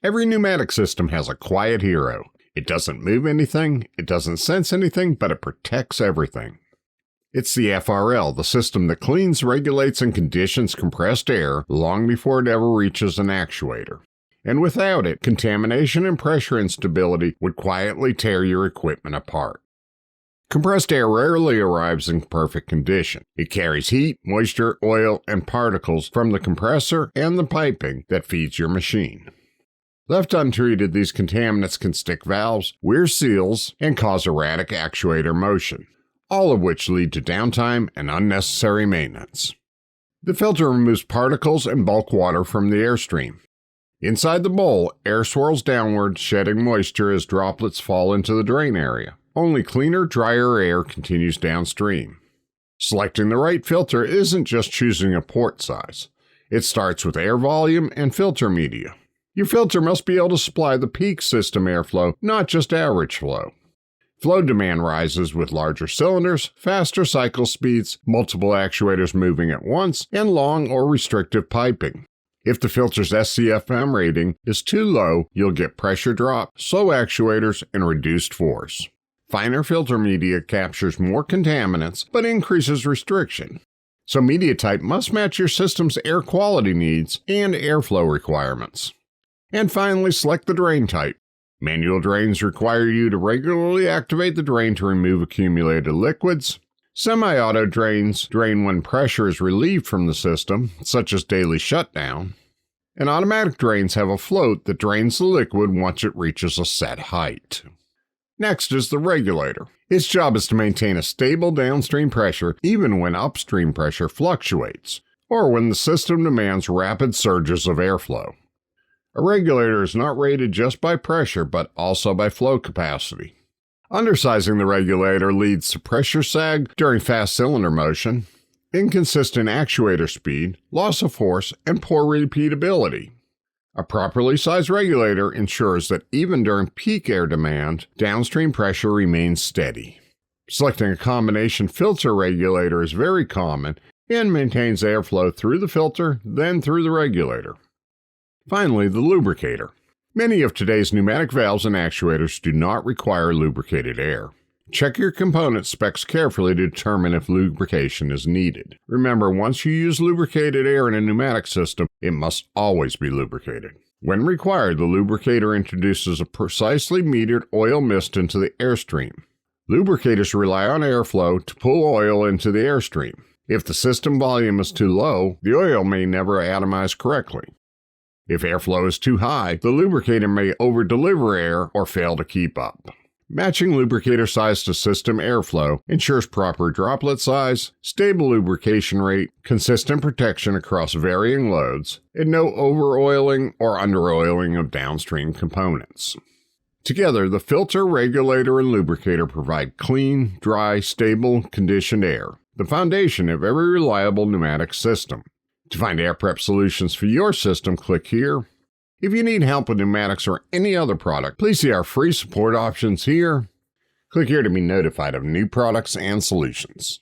Every pneumatic system has a quiet hero. It doesn't move anything, it doesn't sense anything, but it protects everything. It's the FRL, the system that cleans, regulates, and conditions compressed air long before it ever reaches an actuator. And without it, contamination and pressure instability would quietly tear your equipment apart. Compressed air rarely arrives in perfect condition. It carries heat, moisture, oil, and particles from the compressor and the piping that feeds your machine. Left untreated, these contaminants can stick valves, wear seals, and cause erratic actuator motion, all of which lead to downtime and unnecessary maintenance. The filter removes particles and bulk water from the airstream. Inside the bowl, air swirls downward, shedding moisture as droplets fall into the drain area. Only cleaner, drier air continues downstream. Selecting the right filter isn't just choosing a port size. It starts with air volume and filter media. Your filter must be able to supply the peak system airflow, not just average flow. Flow demand rises with larger cylinders, faster cycle speeds, multiple actuators moving at once, and long or restrictive piping. If the filter's SCFM rating is too low, you'll get pressure drop, slow actuators, and reduced force. Finer filter media captures more contaminants, but increases restriction. So media type must match your system's air quality needs and airflow requirements. And finally, select the drain type. Manual drains require you to regularly activate the drain to remove accumulated liquids. Semi-auto drains drain when pressure is relieved from the system, such as daily shutdown. And automatic drains have a float that drains the liquid once it reaches a set height. Next is the regulator. Its job is to maintain a stable downstream pressure even when upstream pressure fluctuates, or when the system demands rapid surges of airflow. A regulator is not rated just by pressure, but also by flow capacity. Undersizing the regulator leads to pressure sag during fast cylinder motion, inconsistent actuator speed, loss of force, and poor repeatability. A properly sized regulator ensures that even during peak air demand, downstream pressure remains steady. Selecting a combination filter regulator is very common and maintains airflow through the filter, then through the regulator. Finally, the lubricator. Many of today's pneumatic valves and actuators do not require lubricated air. Check your component specs carefully to determine if lubrication is needed. Remember, once you use lubricated air in a pneumatic system, it must always be lubricated. When required, the lubricator introduces a precisely metered oil mist into the airstream. Lubricators rely on airflow to pull oil into the airstream. If the system volume is too low, the oil may never atomize correctly. If airflow is too high, the lubricator may over-deliver air or fail to keep up. Matching lubricator size to system airflow ensures proper droplet size, stable lubrication rate, consistent protection across varying loads, and no over-oiling or under-oiling of downstream components. Together, the filter, regulator, and lubricator provide clean, dry, stable, conditioned air, the foundation of every reliable pneumatic system. To find air prep solutions for your system, click here. If you need help with pneumatics or any other product, please see our free support options here. Click here to be notified of new products and solutions.